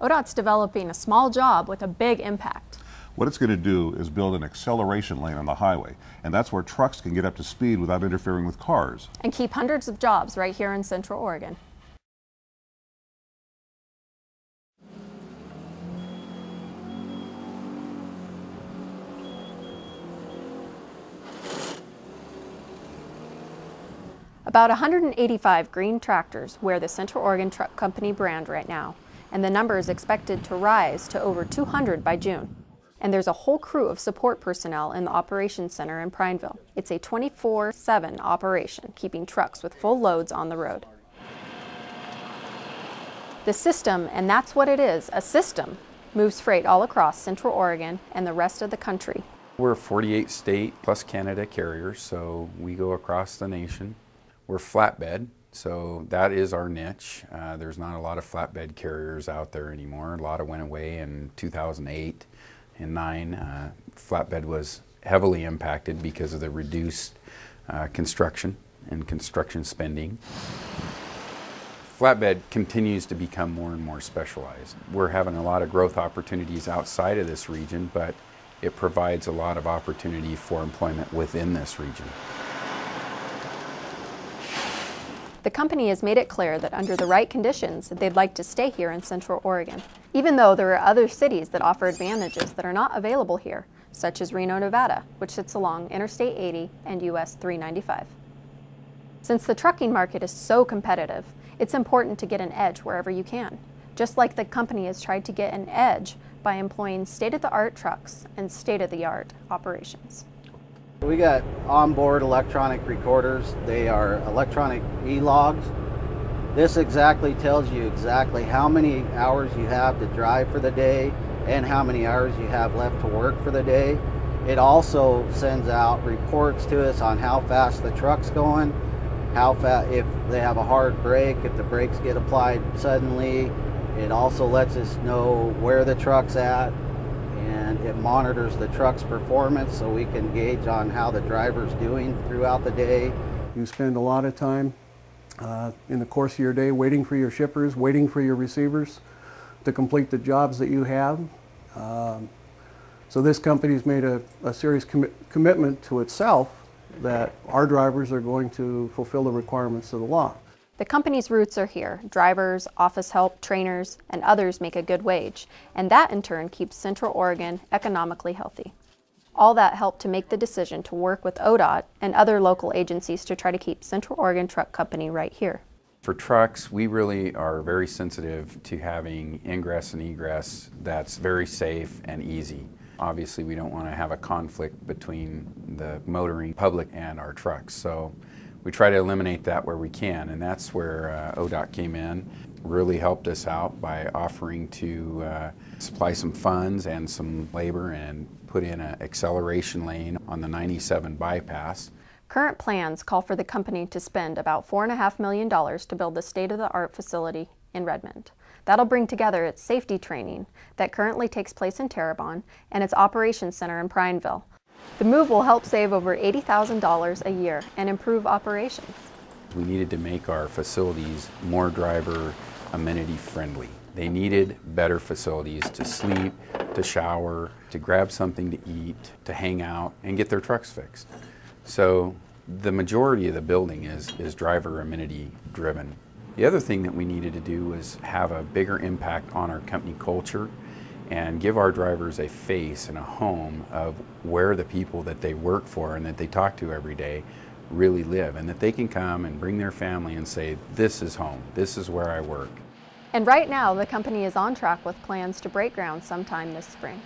ODOT's developing a small job with a big impact. What it's going to do is build an acceleration lane on the highway, and that's where trucks can get up to speed without interfering with cars. And keep hundreds of jobs right here in Central Oregon. About 185 green tractors wear the Central Oregon Truck Company brand right now, and the number is expected to rise to over 200 by June. And there's a whole crew of support personnel in the operations center in Prineville. It's a 24/7 operation, keeping trucks with full loads on the road. The system, and that's what it is, a system, moves freight all across Central Oregon and the rest of the country. We're a 48 state plus Canada carrier, so we go across the nation. We're flatbed, so that is our niche. There's not a lot of flatbed carriers out there anymore. A lot of went away in 2008 and 9. Flatbed was heavily impacted because of the reduced construction and construction spending. Flatbed continues to become more and more specialized. We're having a lot of growth opportunities outside of this region, but it provides a lot of opportunity for employment within this region. The company has made it clear that under the right conditions, they'd like to stay here in Central Oregon, even though there are other cities that offer advantages that are not available here, such as Reno, Nevada, which sits along Interstate 80 and US 395. Since the trucking market is so competitive, it's important to get an edge wherever you can, just like the company has tried to get an edge by employing state-of-the-art trucks and state-of-the-art operations. We got onboard electronic recorders. They are electronic e-logs. This exactly tells you exactly how many hours you have to drive for the day and how many hours you have left to work for the day. It also sends out reports to us on how fast the truck's going, how fast, if they have a hard brake, if the brakes get applied suddenly. It also lets us know where the truck's at, and it monitors the truck's performance so we can gauge on how the driver's doing throughout the day. You spend a lot of time in the course of your day waiting for your shippers, waiting for your receivers to complete the jobs that you have. So this company's made a serious commitment to itself that our drivers are going to fulfill the requirements of the law. The company's roots are here. Drivers, office help, trainers, and others make a good wage, and that in turn keeps Central Oregon economically healthy. All that helped to make the decision to work with ODOT and other local agencies to try to keep Central Oregon Truck Company right here. For trucks, we really are very sensitive to having ingress and egress that's very safe and easy. Obviously, we don't want to have a conflict between the motoring public and our trucks. So we try to eliminate that where we can, and that's where ODOT came in, really helped us out by offering to supply some funds and some labor and put in an acceleration lane on the 97 bypass. Current plans call for the company to spend about $4.5 million to build the state-of-the-art facility in Redmond. That'll bring together its safety training that currently takes place in Terrebonne and its operations center in Prineville. The move will help save over $80,000 a year and improve operations. We needed to make our facilities more driver amenity friendly. They needed better facilities to sleep, to shower, to grab something to eat, to hang out, and get their trucks fixed. So the majority of the building is driver amenity driven. The other thing that we needed to do was have a bigger impact on our company culture and give our drivers a face and a home of where the people that they work for and that they talk to every day really live, and that they can come and bring their family and say, this is home, this is where I work. And right now, the company is on track with plans to break ground sometime this spring.